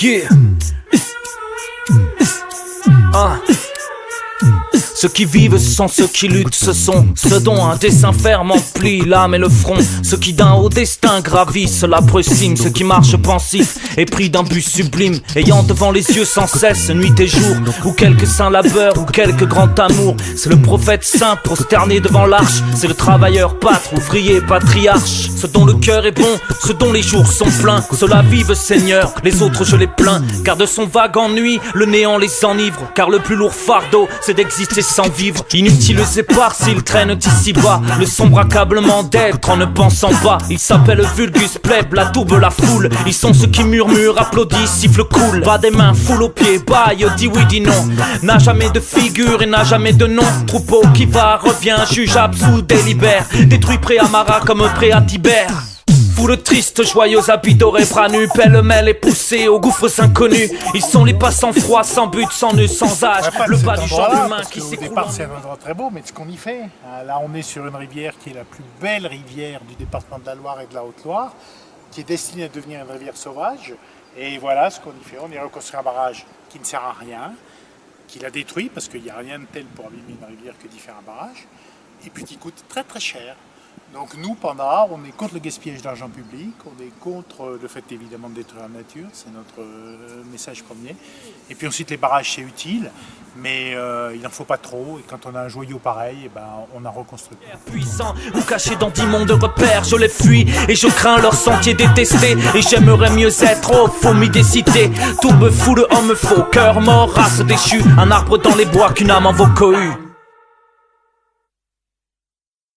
Yeah. Ah. Ceux qui vivent, ce sont ceux qui luttent, ce sont ceux dont un dessin ferme emplit l'âme et le front. Ceux qui d'un haut destin gravissent l'âpre cime, ceux qui marchent pensifs et pris d'un but sublime, ayant devant les yeux sans cesse nuit et jour, ou quelques saints labeurs, ou quelque grand amour. C'est le prophète saint prosterné devant l'arche, c'est le travailleur pâtre, ouvrier, patriarche. Ceux dont le cœur est bon, ceux dont les jours sont pleins, ceux-là vivent Seigneur, les autres je les plains, car de son vague ennui, le néant les enivre. Car le plus lourd fardeau, c'est d'exister sans vivre. Inutiles épars s'ils traînent ici-bas, le sombre accablement d'être en ne pensant pas. Ils s'appellent vulgus pleb, la tourbe, la foule. Ils sont ceux qui murmurent, applaudissent, sifflent, cool. Bas des mains, foule aux pieds, baille, dis oui, dis non. N'a jamais de figure et n'a jamais de nom. Troupeau qui va, revient, juge, absous, délibère. Détruit pré à Marat comme pré à Tibère. Foule triste, joyeuse, habits dorés, bras nus, pêle-mêle et poussés aux gouffres inconnus. Ils sont les passants froids, sans but, sans nœud, sans âge. Le bas du genre humain qui s'écoule. Au départ, c'est un endroit très beau, mais ce qu'on y fait, là, on est sur une rivière qui est la plus belle rivière du département de la Loire et de la Haute-Loire, qui est destinée à devenir une rivière sauvage. Et voilà ce qu'on y fait. On y reconstruit un barrage qui ne sert à rien, qui l'a détruit, parce qu'il n'y a rien de tel pour abîmer une rivière que d'y faire un barrage, et puis qui coûte très très cher. Donc nous, Panda, on est contre le gaspillage d'argent public, on est contre le fait évidemment de détruire la nature, c'est notre message premier. Et puis ensuite les barrages c'est utile, mais il n'en faut pas trop, et quand on a un joyau pareil, eh ben, on a reconstruit. Puissant ou caché dans d'immondes repères, je les fuis et je crains leur sentier détesté. Et j'aimerais mieux être au fourmis des cités, tourbe, foule, homme faux, cœur mort, race déchue, un arbre dans les bois qu'une âme en vaut cohue.